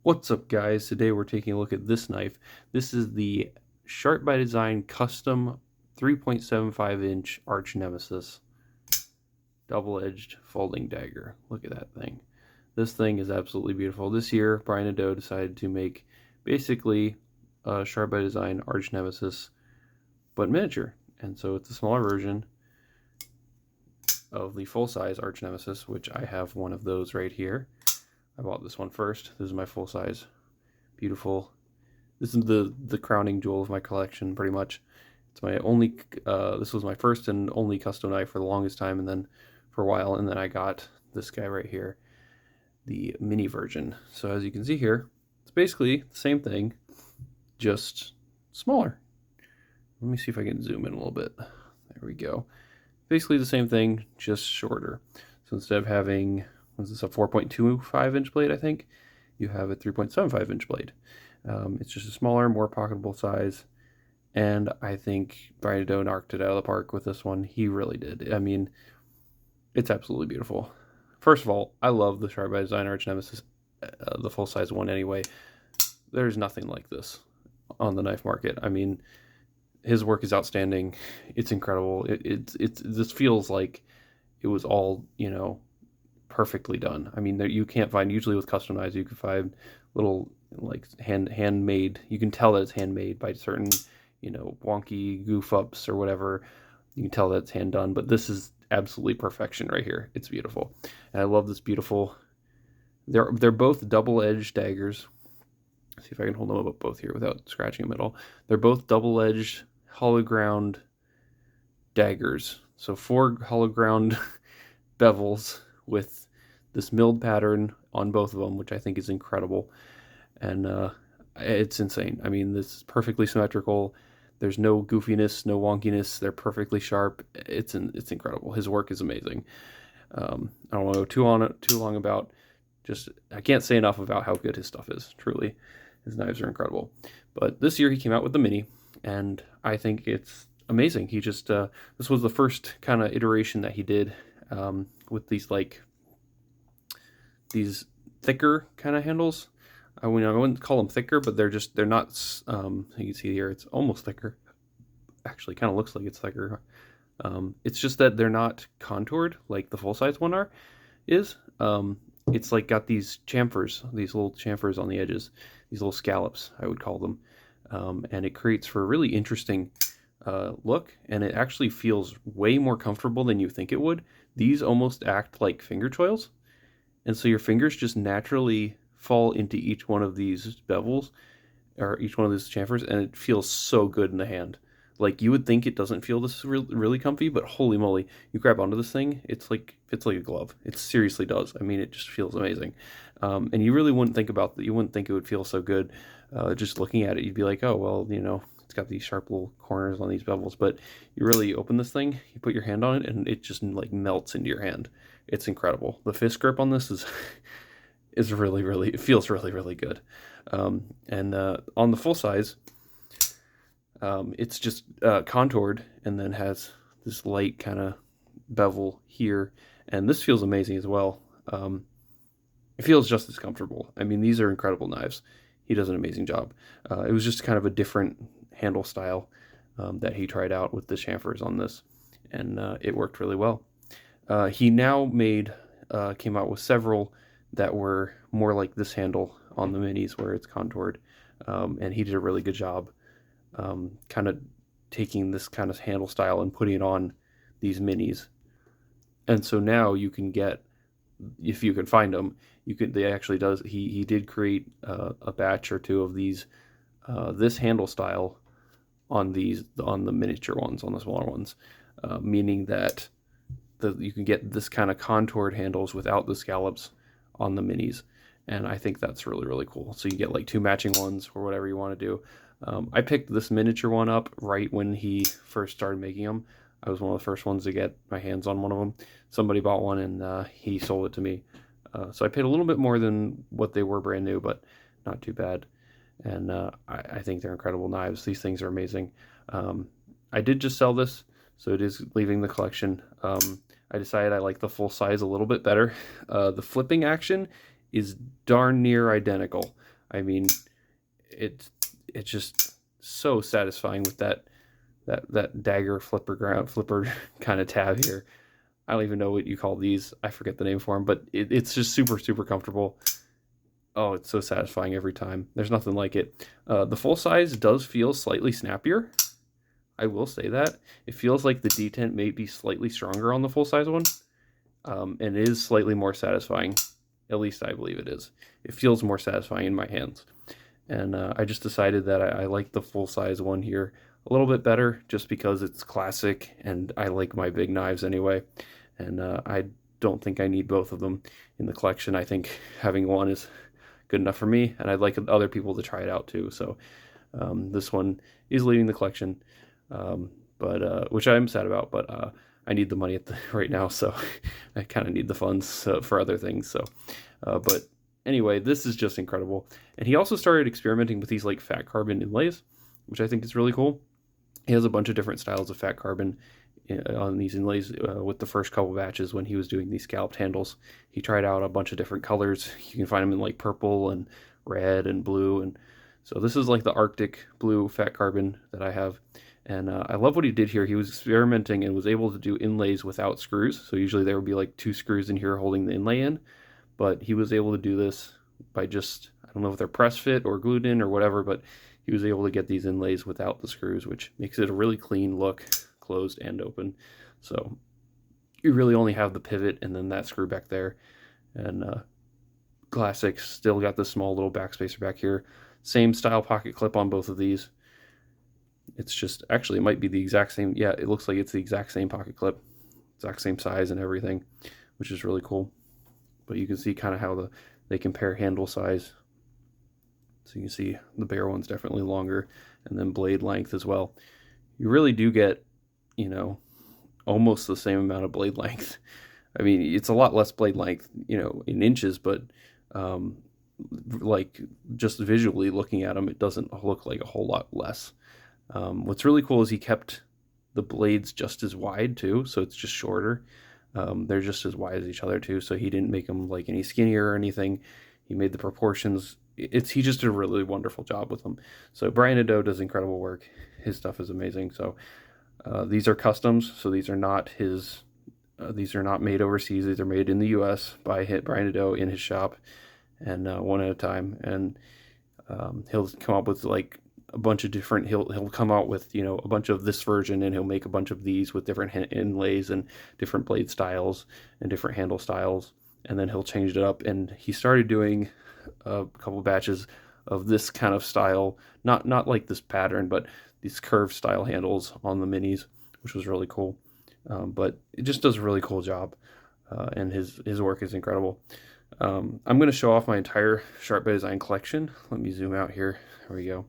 What's up, guys? Today we're taking a look at this knife. This is the Sharp by Design custom 3.75-inch Arch Nemesis double-edged folding dagger. Look at that thing. This thing is absolutely beautiful. This year, Brian and Doe decided to make basically a Sharp by Design Arch Nemesis, but miniature. And so it's a smaller version of the full-size Arch Nemesis, which I have one of those right here. I bought this one first. This is my full-size. Beautiful. This is the crowning jewel of my collection, pretty much. It's my only, this was my first and only custom knife for the longest time, and then for a while, and then I got this guy right here, the mini version. So as you can see here, it's basically the same thing, just smaller. Let me see if I can zoom in a little bit. There we go. Basically the same thing, just shorter. So instead of having, was this a 4.25-inch blade, I think? You have a 3.75-inch blade. It's just a smaller, more pocketable size, and I think Brian Doe knocked it out of the park with this one. He really did. I mean, it's absolutely beautiful. First of all, I love the Sharp by Design Arch Nemesis, the full-size one anyway. There's nothing like this on the knife market. I mean, his work is outstanding. It's incredible. This feels like it was all, perfectly done. I mean, you can't find, usually with custom knives, you can find little like handmade. You can tell that it's handmade by certain, wonky goof ups or whatever. You can tell that it's hand done, but this is absolutely perfection right here. It's beautiful, and I love this beautiful. They're both double-edged daggers. Let's see if I can hold them up both here without scratching them at all. They're both double-edged hollow ground daggers. So 4 hollow ground bevels with this milled pattern on both of them, which I think is incredible. And it's insane. I mean, this is perfectly symmetrical. There's no goofiness, no wonkiness. They're perfectly sharp. It's incredible. His work is amazing. I don't want to go too long about. Just I can't say enough about how good his stuff is. Truly, his knives are incredible. But this year he came out with the mini, and I think it's amazing. He just this was the first kind of iteration that he did with these thicker kind of handles. I wouldn't call them thicker, but they're not. You can see here, it's almost thicker. Actually, kind of looks like it's thicker. It's just that they're not contoured like the full size one is. It's like got these chamfers, these little chamfers on the edges, these little scallops, I would call them, and it creates for a really interesting look, and it actually feels way more comfortable than you think it would. These almost act like finger choils, and so your fingers just naturally fall into each one of these bevels or each one of these chamfers, and it feels so good in the hand. Like, you would think it doesn't feel this really comfy, but holy moly, you grab onto this thing, it's like a glove. It seriously does. I mean, it just feels amazing. And you really wouldn't think about that. You wouldn't think it would feel so good just looking at it. You'd be like, oh, well, it's got these sharp little corners on these bevels. But you really open this thing, you put your hand on it, and it just like melts into your hand. It's incredible. The fist grip on this is really, really, it feels really, really good. And on the full size, it's just contoured and then has this light kind of bevel here, and this feels amazing as well. It feels just as comfortable. I mean, these are incredible knives. He does an amazing job. It was just kind of a different handle style that he tried out with the chamfers on this, and it worked really well. He now came out with several that were more like this handle on the minis where it's contoured, and he did a really good job kind of taking this kind of handle style and putting it on these minis. And so now you can get, if you can find them, he did create a batch or two of these, this handle style on the miniature ones, on the smaller ones, meaning that you can get this kind of contoured handles without the scallops on the minis. And I think that's really, really cool. So you get like 2 matching ones or whatever you want to do. I picked this miniature one up right when he first started making them. I was one of the first ones to get my hands on one of them. Somebody bought one, and he sold it to me. So I paid a little bit more than what they were brand new, but not too bad. And I think they're incredible knives. These things are amazing. I did just sell this, so it is leaving the collection. I decided I like the full size a little bit better. The flipping action is darn near identical. I mean, it's just so satisfying with that dagger flipper kind of tab here. I don't even know what you call these. I forget the name for them, but it's just super comfortable. Oh, it's so satisfying every time. There's nothing like it. The full size does feel slightly snappier. I will say that. It feels like the detent may be slightly stronger on the full size one, and it is slightly more satisfying. At least I believe it is. It feels more satisfying in my hands. And I just decided that I like the full size one here a little bit better just because it's classic and I like my big knives anyway. And I don't think I need both of them in the collection. I think having one is good enough for me, and I'd like other people to try it out too. So this one is leaving the collection, but which I'm sad about, but I need the money right now, so I kind of need the funds for other things. So, but anyway, this is just incredible. And he also started experimenting with these like fat carbon inlays, which I think is really cool. He has a bunch of different styles of fat carbon on these inlays with the first couple batches when he was doing these scalloped handles. He tried out a bunch of different colors. You can find them in like purple and red and blue. And so this is like the Arctic blue fat carbon that I have. And I love what he did here. He was experimenting and was able to do inlays without screws. So usually there would be like 2 screws in here holding the inlay in. But he was able to do this by just, I don't know if they're press fit or glued in or whatever, but he was able to get these inlays without the screws, which makes it a really clean look, closed and open. So you really only have the pivot and then that screw back there. And classic, still got this small little backspacer back here. Same style pocket clip on both of these. It's just, actually it might be the exact same, yeah, it looks like it's the exact same pocket clip, exact same size and everything, which is really cool. But you can see kind of how they compare handle size. So you can see the bare one's definitely longer, and then blade length as well. You really do get, you know, almost the same amount of blade length. I mean, it's a lot less blade length, you know, in inches, but like just visually looking at them, it doesn't look like a whole lot less. What's really cool is he kept the blades just as wide too, so it's just shorter. They're just as wide as each other too, so he didn't make them like any skinnier or anything. He made the proportions. He just did a really wonderful job with them. So Brian Nadeau does incredible work. His stuff is amazing. So these are customs, so these are not his. These are not made overseas. These are made in the U.S. by Brian Nadeau in his shop, and one at a time. And he'll come up with like a bunch of different. He'll come out with, you know, a bunch of this version, and he'll make a bunch of these with different inlays and different blade styles and different handle styles, and then he'll change it up. And he started doing a couple of batches of this kind of style, not like this pattern, but these curved style handles on the minis, which was really cool. But it just does a really cool job, and his work is incredible. I'm going to show off my entire Sharp by Design collection. Let me zoom out here. There we go.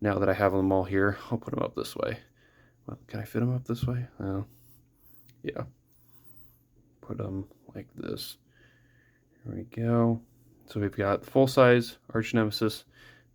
Now that I have them all here, I'll put them up this way. Well, can I fit them up this way? Yeah. Put them like this. There we go. So we've got the full-size Arch Nemesis.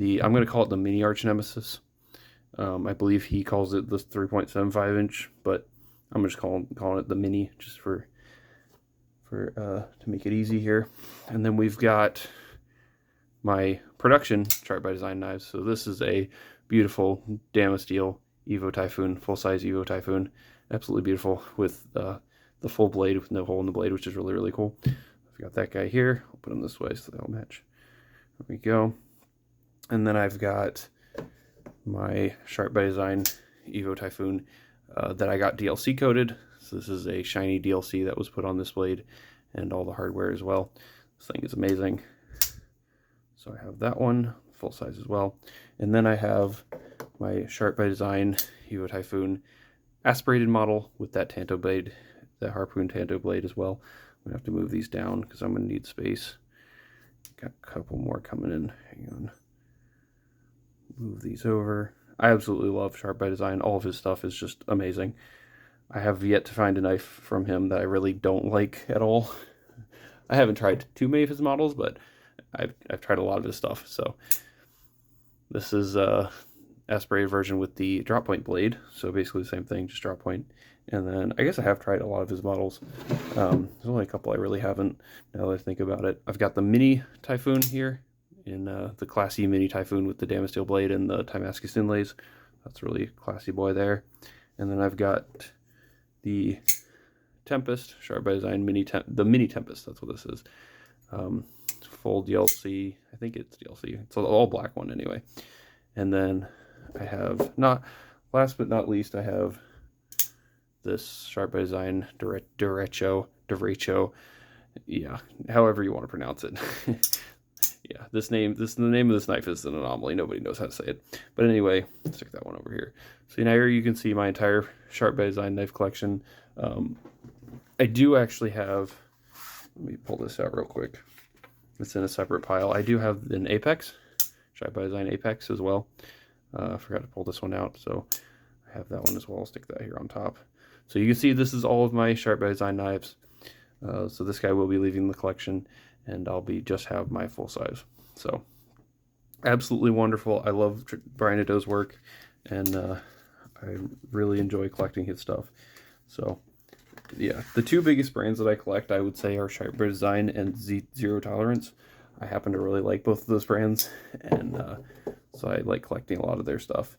I'm going to call it the mini Arch Nemesis. I believe he calls it the 3.75 inch, but I'm just calling it the mini just for to make it easy here. And then we've got my production Sharp by Design knives. So this is a beautiful Damasteel Evo Typhoon, full-size Evo Typhoon. Absolutely beautiful with the full blade with no hole in the blade, which is really cool. I've got that guy here. I'll put them this way so they'll match. There we go. And then I've got my Sharp by Design Evo Typhoon that I got DLC coated. So this is a shiny DLC that was put on this blade and all the hardware as well. This thing is amazing. So I have that one, full size as well. And then I have my Sharp by Design Evo Typhoon aspirated model with that Tanto blade, that Harpoon Tanto blade as well. I'm gonna have to move these down because I'm gonna need space. Got a couple more coming in. Hang on. Move these over. I absolutely love Sharp by Design. All of his stuff is just amazing. I have yet to find a knife from him that I really don't like at all. I haven't tried too many of his models, but I've tried a lot of his stuff. So this is a aspirated version with the drop point blade. So basically the same thing, just drop point. And then I guess I have tried a lot of his models. There's only a couple I really haven't, now that I think about it. I've got the mini Typhoon here in the classy mini Typhoon with the Damasteel blade and the Damascus inlays. That's really a classy boy there. And then I've got the Tempest, Sharp by Design the mini Tempest, that's what this is. Full DLC, I think it's DLC. It's an all black one anyway. And then I have, last but not least, I have this Sharp by Design Derecho, yeah, however you want to pronounce it. Yeah, the name of this knife is an anomaly. Nobody knows how to say it. But anyway, stick that one over here. So now here you can see my entire Sharp by Design knife collection. I do actually have, let me pull this out real quick. It's in a separate pile. I do have an Apex, Sharp by Design Apex as well. I forgot to pull this one out, so I have that one as well. I'll stick that here on top. So you can see this is all of my Sharp by Design knives. So this guy will be leaving the collection, and I'll just have my full size. So absolutely wonderful. I love Brian Nadeau's work, and I really enjoy collecting his stuff. So yeah, the two biggest brands that I collect, I would say, are Sharp by Design and Zero Tolerance. I happen to really like both of those brands, and so I like collecting a lot of their stuff.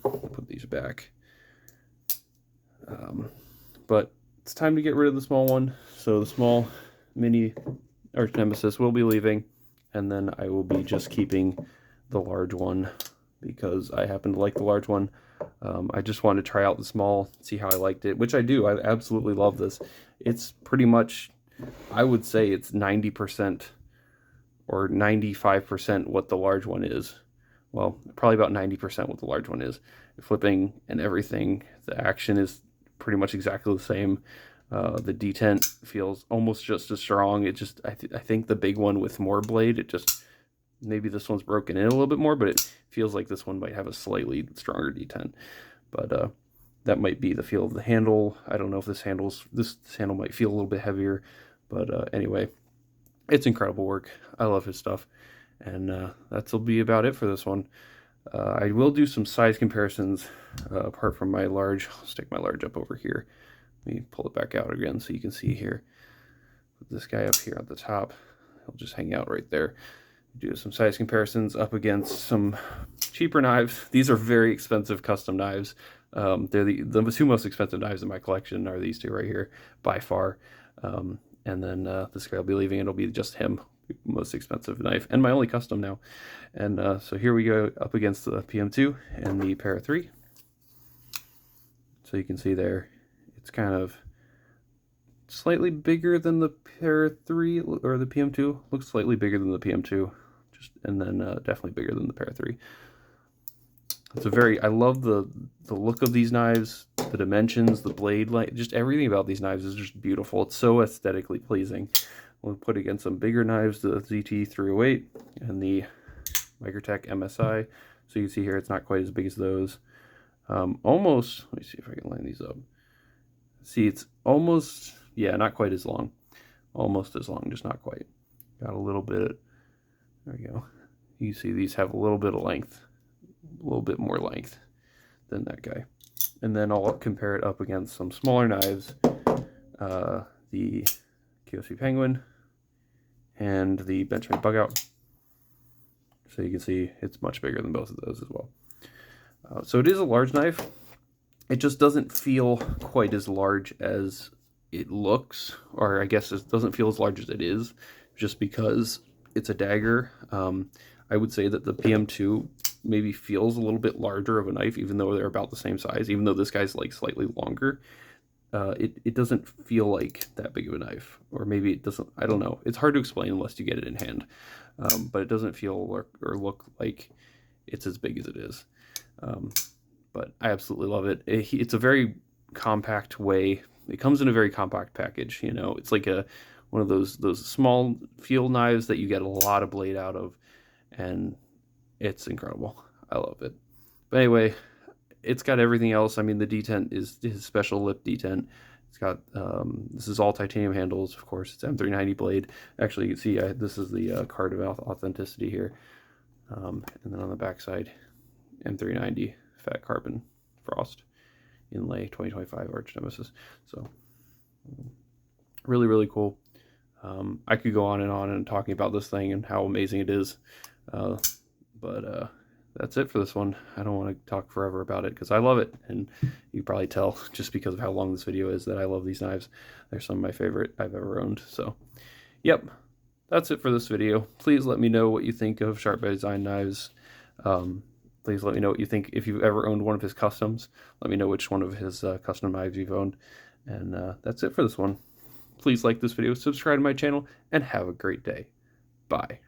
Put these back. But it's time to get rid of the small one. So the small mini Arch Nemesis will be leaving, and then I will be just keeping the large one because I happen to like the large one. I just wanted to try out the small, see how I liked it, which I do. I absolutely love this. It's pretty much, I would say it's 90% or 95% what the large one is. Well, probably about 90% what the large one is. Flipping and everything, the action is pretty much exactly the same. The detent feels almost just as strong. It just, I think the big one with more blade, it just, maybe this one's broken in a little bit more, but it feels like this one might have a slightly stronger detent. But that might be the feel of the handle. I don't know if this handle might feel a little bit heavier, but anyway, it's incredible work. I love his stuff, and that'll be about it for this one. I will do some size comparisons apart from my large. I'll stick my large up over here. Let me pull it back out again so you can see here. Put this guy up here at the top. He'll just hang out right there. Do some size comparisons up against some cheaper knives. These are very expensive custom knives. They're the two most expensive knives in my collection are these two right here, by far. And then this guy will be leaving. It'll be just him, most expensive knife, and my only custom now. And so here we go up against the PM2 and the Para 3. So you can see there, it's kind of slightly bigger than the Para 3, or the PM2. Looks slightly bigger than the PM2, and then definitely bigger than the Para 3. It's I love the look of these knives, the dimensions, the blade, just everything about these knives is just beautiful. It's so aesthetically pleasing. We'll put against some bigger knives, the ZT-308 and the Microtech MSI. So you can see here, it's not quite as big as those. Almost, let me see if I can line these up. See, it's almost, yeah, not quite as long. Almost as long, just not quite. Got a little bit, there we go. You see these have a little bit of length, a little bit more length than that guy. And then I'll compare it up against some smaller knives, the KOC Penguin and the Benchmade Bugout. So you can see it's much bigger than both of those as well. So it is a large knife. It just doesn't feel quite as large as it looks, or I guess it doesn't feel as large as it is, just because it's a dagger. I would say that the PM2 maybe feels a little bit larger of a knife, even though they're about the same size, even though this guy's like slightly longer. It doesn't feel like that big of a knife, or maybe it doesn't, I don't know. It's hard to explain unless you get it in hand, but it doesn't feel or look like it's as big as it is. But I absolutely love it. It's a very compact way. It comes in a very compact package. You know, it's like one of those small field knives that you get a lot of blade out of, and it's incredible. I love it. But anyway, it's got everything else. I mean, the detent is his special lip detent. It's got this is all titanium handles, of course. It's M390 blade. Actually, you can see this is the card of authenticity here, and then on the back side, M390 fat carbon frost inlay 2025 Arch Nemesis. So really, really cool. I could go on and talking about this thing and how amazing it is, but that's it for this one. I don't want to talk forever about it because I love it, and you can probably tell just because of how long this video is that I love these knives. They're some of my favorite I've ever owned. So, yep, that's it for this video. Please let me know what you think of Sharp by Design knives. Please let me know what you think. If you've ever owned one of his customs, let me know which one of his custom knives you've owned. And that's it for this one. Please like this video, subscribe to my channel, and have a great day. Bye.